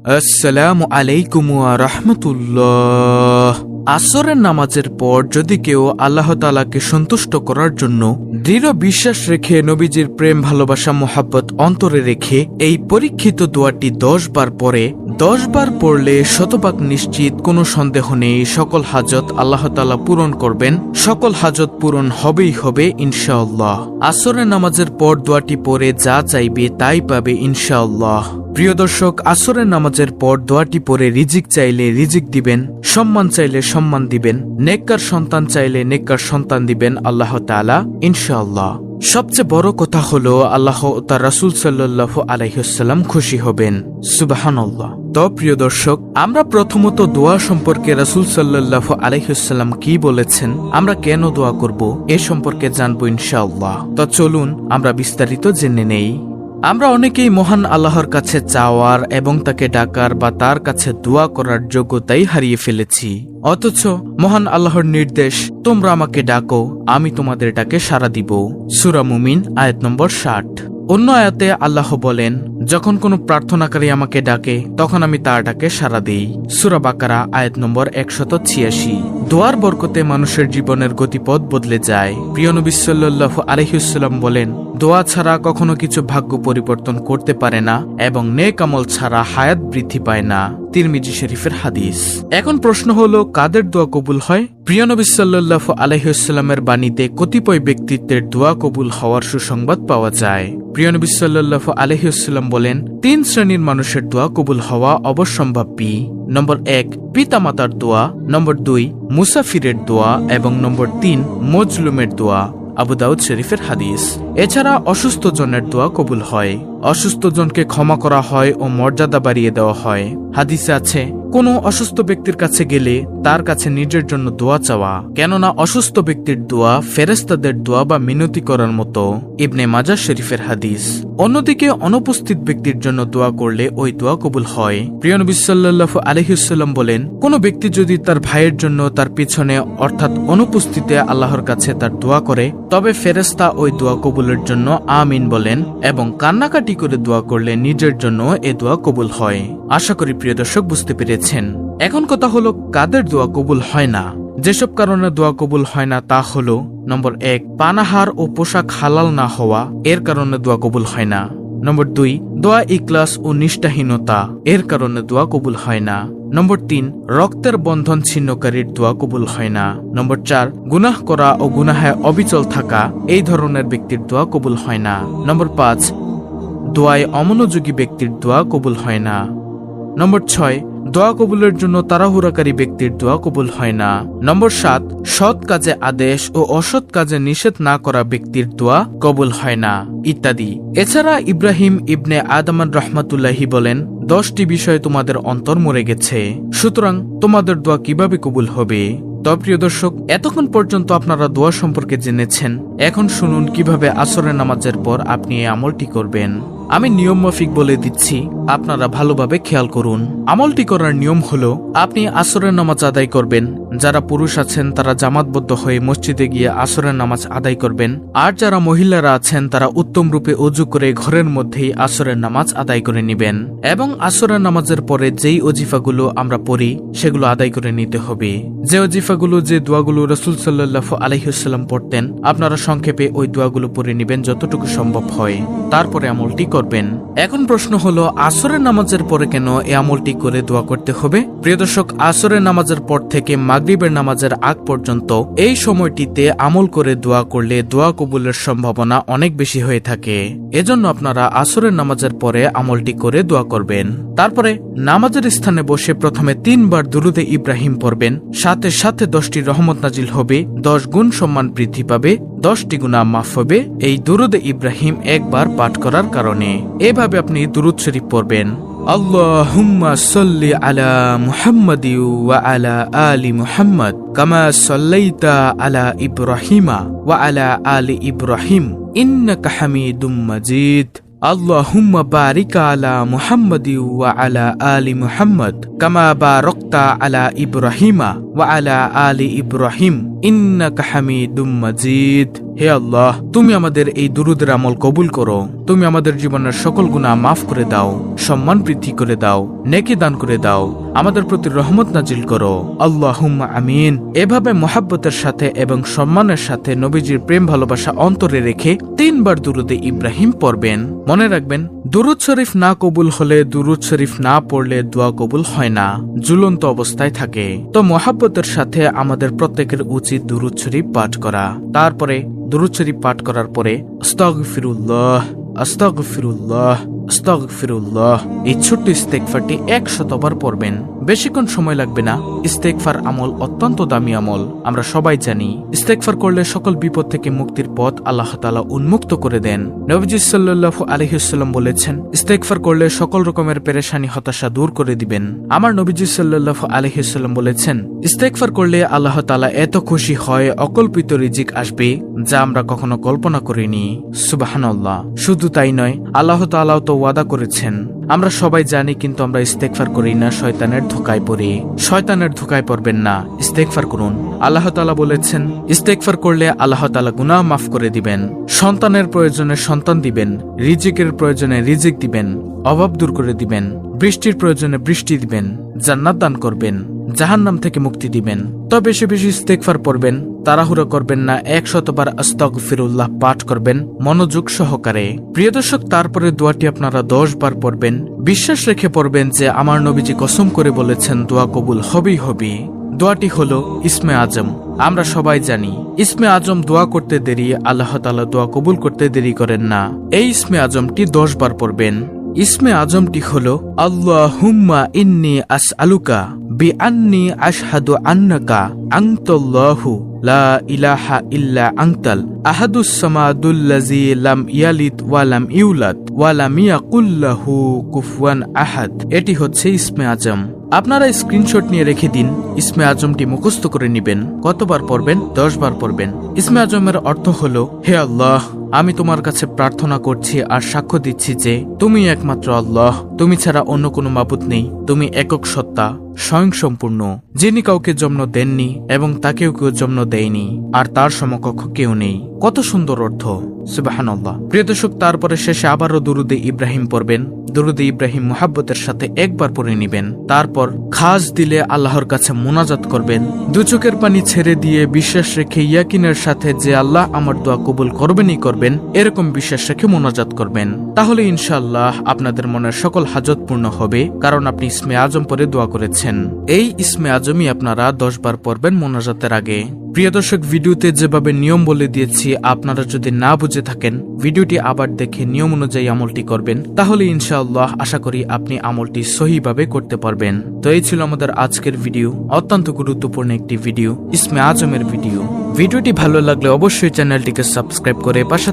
আসসালামু আলাইকুম ওয়া রাহমাতুল্লাহ। আসরের নামাজের পর যদি কেউ আল্লাহ তাআলাকে সন্তুষ্ট করার জন্য দৃঢ় বিশ্বাস রেখে নবীজির প্রেম ভালোবাসা মোহাব্বত অন্তরে রেখে এই পরীক্ষিত দোয়াটি 10 বার পরে 10 বার পড়লে শতভাগ নিশ্চিত কোনো সন্দেহ নেই সকল হাজত আল্লাহ তাআলা পূরণ করবেন, সকল হাজত পূরণ হবেই হবে ইনশাআল্লাহ। আসরের নামাজের পর দোয়াটি পড়ে যা চাইবে তাই পাবে ইনশাআল্লাহ। প্রিয় দর্শক, আসরের নামাজের পর দোয়াটি পড়ে রিজিক চাইলে রিজিক দিবেন, সম্মান চাইলে সম্মান দিবেন, নেককার সন্তান চাইলে নেককার সন্তান দিবেন আল্লাহ তাআলা ইনশাআল্লাহ। সবচেয়ে বড় কথা হলো আল্লাহ ও তার রাসূল সাল্লাল্লাহু আলাইহি ওয়াসাল্লাম খুশি হবেন। সুবহানাল্লাহ। তো প্রিয় দর্শক, আমরা প্রথমত দোয়া সম্পর্কে রাসূল সাল্লাল্লাহু আলাইহি ওয়াসাল্লাম কি বলেছেন, আমরা কেন দোয়া করব এ সম্পর্কে জানবো ইনশাআল্লাহ। তো চলুন আমরা বিস্তারিত জেনে নেই। আমরা অনেকেই মহান আল্লাহর কাছে চাওয়ার এবং তাকে ডাকার বা তার কাছে দোয়া করার যোগ্যতাই হারিয়ে ফেলেছি। অথচ মহান আল্লাহর নির্দেশ, তোমরা আমাকে ডাকো, আমি তোমাদের ডাকে সাড়া দিব। সূরা মুমিন আয়াত নম্বর 60। অন্য আয়াতে আল্লাহ বলেন, যখন কোনো প্রার্থনাকারী আমাকে ডাকে তখন আমি তার ডাকে সাড়া দিই। সূরা বাকারা আয়াত নম্বর 186। দোয়ার বরকতে মানুষের জীবনের গতিপথ বদলে যায়। প্রিয় নবী সাল্লাল্লাহু আলাইহি ওয়াসাল্লাম বলেন, দোয়া ছাড়া কখনো কিছু ভাগ্য পরিবর্তন করতে পারে না এবং নেক আমল ছাড়া হায়াত বৃদ্ধি পায় না। তিরমিজি শরীফের হাদিস। এখন প্রশ্ন হলো, কাদের দোয়া কবুল হয়? প্রিয় নবী সাল্লাল্লাহু আলাইহি ওয়াসাল্লামের বাণীতে কতিপয় ব্যক্তিত্বের দোয়া কবুল হওয়ার সুসংবাদ পাওয়া যায়। প্রিয় নবী সাল্লাল্লাহু আলাইহি ওয়াসাল্লাম বলেন, 3 শ্রেণীর মানুষের দোয়া কবুল হওয়া অবশ্যম্ভাবী। নম্বর 1, পিতামাতার দোয়া। নম্বর 2, মুসাফিরের দোয়া। এবং নম্বর 3, মজলুমের দোয়া। আবু দাউদ শরীফের হাদিস। এছাড়া অসুস্থ জনের দোয়া কবুল হয়, অসুস্থ জনকে ক্ষমা করা হয় ও মর্যাদা বাড়িয়ে দেওয়া হয়। হাদিসে আছে, কোনো অসুস্থ ব্যক্তির কাছে গেলে তার কাছে নিজের জন্য দোয়া চাওয়া, কেননা অসুস্থ ব্যক্তির দোয়া ফেরেশতাদের দোয়া বা মিনতি করার মতো। ইবনে মাজাহ শরীফের হাদিস। অন্যদিকে অনুপস্থিত ব্যক্তির জন্য দোয়া করলে ওই দোয়া কবুল হয়। প্রিয় নবী সাল্লাল্লাহু আলাইহি ওয়াসাল্লাম বলেন, কোনো ব্যক্তি যদি তার ভাইয়ের জন্য তার পিছনে অর্থাৎ অনুপস্থিতে আল্লাহর কাছে তার দোয়া করে, তবে ফেরেশতা ওই দোয়া কবুলের জন্য আমিন বলেন এবং কান্নাকাটি করে দোয়া করলে নিজের জন্য এ দোয়া কবুল হয়। আশা করি প্রিয় দর্শক বুঝতে পেরেছেন। এখন কথা হলো, কাদের দোয়া কবুল হয় না? যেসব কারণে দোয়া কবুল হয় না তা হলো, নম্বর 1, পানাহার ও পোশাক হালাল না হওয়া, এর কারণে দোয়া কবুল হয় না। নম্বর 2, দোয়া ইখলাস ও নিষ্ঠাহীনতা, এর কারণে দোয়া কবুল হয় না। নম্বর 3, রক্তের বন্ধন ছিন্নকারীর দোয়া কবুল হয় না। নম্বর 4, গুনাহ করা ও গুনাহে অবিচল থাকা, এই ধরনের ব্যক্তির দোয়া কবুল হয় না। নম্বর 5, দোয়ায় অমনোযোগী ব্যক্তির দোয়া কবুল হয় না। নম্বর 6, দোয়া কবুলের জন্য তাড়াহুড়াকারী ব্যক্তির দোয়া কবুল হয় না। নম্বর 7, সৎ কাজে আদেশ ও অসৎ কাজে নিষেধ না করা ব্যক্তির দোয়া কবুল হয় না, ইত্যাদি। এছাড়া ইব্রাহিম ইবনে আদমান রহমাতুল্লাহি বলেন, 10টি বিষয়ে তোমাদের অন্তর মরে গেছে, সুতরাং তোমাদের দোয়া কিভাবে কবুল হবে? তো প্রিয় দর্শক, এতক্ষণ পর্যন্ত আপনারা দোয়া সম্পর্কে জেনেছেন। এখন শুনুন কিভাবে আসরের নামাজের পর আপনি এই আমলটি করবেন। আমি নিয়ম মাফিক বলে দিচ্ছি, আপনারা ভালোভাবে খেয়াল করুন। আমলটি করার নিয়ম হলো, আপনি আসরের নামাজ আদায় করবেন। যারা পুরুষ আছেন তারা জামাতবদ্ধ হয়ে মসজিদে গিয়ে আসরের নামাজ আদায় করবেন, আর যারা মহিলারা আছেন তারা উত্তম রূপে ওযু করে ঘরের মধ্যেই আসরের নামাজ আদায় করে নেবেন এবং আসরের নামাজের পরে যেই ওজিফাগুলো আমরা পড়ি সেগুলো আদায় করে নিতে হবে। যে ওজিফাগুলো, যে দোয়াগুলো রাসূল সাল্লাল্লাহু আলাইহি ওয়াসাল্লাম পড়তেন, আপনারা সংক্ষেপে ওই দোয়াগুলো পড়ে নেবেন যতটুকু সম্ভব হয়, তারপরে আমলটি করবেন। এখন প্রশ্ন হলো, আসরের নামাজের পরে কেন এই আমলটি করে দোয়া করতে হবে? প্রিয় দর্শক, আসরের নামাজের পর থেকে মাগরিবের নামাজের আগ পর্যন্ত এই সময়টিতে আমল করে দোয়া করলে দোয়া কবুলের সম্ভাবনা অনেক বেশি হয়ে থাকে। এজন্য আপনারা আসরের নামাজের পরে আমলটি করে দোয়া করবেন। তারপরে নামাজের স্থানে বসে প্রথমে 3 বার দুরুদে ইব্রাহিম পড়বেন, সাথে সাথে 10টি রহমত নাজিল হবে, 10 গুণ সম্মান বৃদ্ধি পাবে, 10টি গুনাহ মাফ হবে এই দুরুদে ইব্রাহিম একবার পাঠ করার কারণে। এভাবে আপনি দুরুদ শরীফ পড়বেন, আল্লাহুম্মা সাল্লি আলা মুহাম্মাদি ওয়া আলা আলি মুহাম্মাদ কামা সাল্লাইতা আলা ইব্রাহিমা ওয়া আলা আলি ইব্রাহিম ইন্নাকা হামিদুম মাজিদ। আল্লাহুম্মা বারিক আলা মুহাম্মাদি ওয়া আলা আলি মুহাম্মাদ কামা বারাকতা আলা ইব্রাহিমা ওয়া আলা আলি ইব্রাহিম ইন্নাকা হামিদুম মাজিদ। হে আল্লাহ, তুমি আমাদের এই দুরুদের আমল কবুল করো। তুমি আমাদের জীবনের সকল গুনাহ মাফ করে দাও, সম্মান বৃদ্ধি করে দাও, নেকি দান করে দাও, আমাদের প্রতি রহমত নাজিল করো। আল্লাহুম্মা আমিন। এভাবে মোহাব্বতের সাথে এবং সম্মানের সাথে নবীজির প্রেম ভালোবাসা অন্তরে রেখে 3 বার দুরুদে ইব্রাহিম পড়বেন। মনে রাখবেন, দুরুদ শরীফ না কবুল হলে, দুরুদ শরীফ না পড়লে দোয়া কবুল হয় না, ঝুলন্ত অবস্থায় থাকে। তো মোহাব্বতের সাথে আমাদের প্রত্যেকের উচিত দুরুদ শরীফ পাঠ করা। তারপরে দুরুদ শরীফ পাঠ করার পরে আস্তাগফিরুল্লাহ, আস্তাগফিরুল্লাহ, আস্তাগফিরুল্লাহ এই ছোট্ট ইস্তেগফারটি 100 বার পড়বেন। বেশিক্ষণ সময় লাগবে না। ইস্তেগফার আমল অত্যন্ত দামি আমল, আমরা সবাই জানি। ইস্তেগফার করলে সকল বিপদ থেকে মুক্তির পথ আল্লাহ তাআলা উন্মুক্ত করে দেন। নবীজি সাল্লাল্লাহু আলাইহি ওয়াসাল্লাম বলেছেন, ইস্তেগফার করলে সকল রকমের পেরেশানি হতাশা দূর করে দিবেন। আমার নবীজি সাল্লাল্লাহু আলাইহি ওয়াসাল্লাম বলেছেন, ইস্তেগফার করলে আল্লাহ তাআলা এত খুশি হয়, অকল্পিত রিজিক আসবে যা আমরা কখনো কল্পনা করিনি। সুবহানাল্লাহ। শুধু তাই নয়, আল্লাহ তাআলাও তো ওয়াদা করেছেন। আমরা সবাই জানি, কিন্তু আমরা ইস্তেগফার করি না, শয়তানের ধোঁকায় পড়ি। শয়তানের ধোঁকায় পড়বেন না, ইস্তেগফার করুন। আল্লাহ তাআলা বলেছেন, ইস্তেগফার করলে আল্লাহ তাআলা গুনাহ মাফ করে দিবেন, সন্তানের প্রয়োজনে সন্তান দিবেন, রিজিকের প্রয়োজনে রিজিক দিবেন, অভাব দূর করে দিবেন, বৃষ্টির প্রয়োজনে বৃষ্টি দিবেন, জান্নাত দান করবেন, জাহান্নাম থেকে মুক্তি দিবেন। তো বেশি বেশি ইস্তেগফার পড়বেন, তাড়াহুড়ো করবেন না, 100 বার আস্তাগফিরুল্লাহ পাঠ করবেন মনোযোগ সহকারে। প্রিয় দর্শক, তারপরে দোয়াটি আপনারা 10 বার পড়বেন। বিশ্বাস রেখে পড়বেন যে আমার নবীজি কসম করে বলেছেন দোয়া কবুল হবেই হবে। দোয়াটি হলো ইসমে আজম। আমরা সবাই জানি, ইসমে আজম দোয়া করতে দেরি, আল্লাহ তাআলা দোয়া কবুল করতে দেরি করেন না। এই ইসমে আজমটি 10 বার পড়বেন। ইসমে আজমটি হলো আল্লাহুম্মা ইন্নী আসআলুকা বিআন্নী আশহাদু আন্নাকা আনতাল্লাহু লা ইলাহা ইল্লা আনতাল আহাদুস সামাদুল্লাযী লাম ইয়ালিদ ওয়া লাম ইউলাদ ওয়া লাম ইয়াকুল লাহু কুফুয়ান আহাদ। এটি হচ্ছে ইসমে আজম। আপনারা স্ক্রিনশট নিয়ে রেখে দিন। ইসমে আজমটি মুখস্থ করে নেবেন। কতবার পড়বেন? 10 বার পড়বেন। ইসমে আজমের অর্থ হলো, হে আল্লাহ, আমি তোমার কাছে প্রার্থনা করছি আর সাক্ষ্য দিচ্ছি যে তুমি একমাত্র আল্লাহ, তুমি ছাড়া অন্য কোনো মাবুদ নেই। তুমি একক সত্তা, স্বয়ংসম্পূর্ণ, যিনি কাউকে জন্ম দেননি এবং তাকেও কেউ জন্ম দেয়নি, আর তার সমকক্ষ কেউ নেই। কত সুন্দর অর্থ, সুবহানাল্লাহ। প্রিয় দর্শক, তারপরে শেষে আবারও দুরুদে ইব্রাহিম পড়বেন। দুরুদে ইব্রাহিম মুহাব্বতের সাথে 1 বার পড়ে নেবেন। তারপর খাস দিলে আল্লাহর কাছে মোনাজাত করবেন। 2 চোখের পানি ছেড়ে দিয়ে বিশ্বাস রেখে ইয়াকিনের সাথে যে আল্লাহ আমার দোয়া কবুল করবেনই করবেন, এরকম বিশ্বাস রেখে মোনাজাত করবেন। তাহলে ইনশাআল্লাহ আপনাদের মনের সকল হাজত পূর্ণ হবে, কারণ আপনি ইসমে আজম পড়ে দোয়া করেছেন। এই ইসমে আজমই আপনারা 10 বার পড়বেন মোনাজাতের আগে। প্রিয় দর্শক, ভিডিওতে যেভাবে নিয়ম বলে দিয়েছি, আপনারা যদি না বুঝে থাকেন, ভিডিওটি আবার দেখে নিয়ম অনুযায়ী আমলটি করবেন। তাহলে ইনশাআল্লাহ আশা করি আপনি আমলটি সহিভাবে করতে পারবেন। তো এই ছিল আমাদের আজকের ভিডিও, অত্যন্ত গুরুত্বপূর্ণ একটি ভিডিও, ইসমে আজমের ভিডিও। ভিডিওটি ভালো লাগলে অবশ্যই চ্যানেলটিকে সাবস্ক্রাইব করে পাশে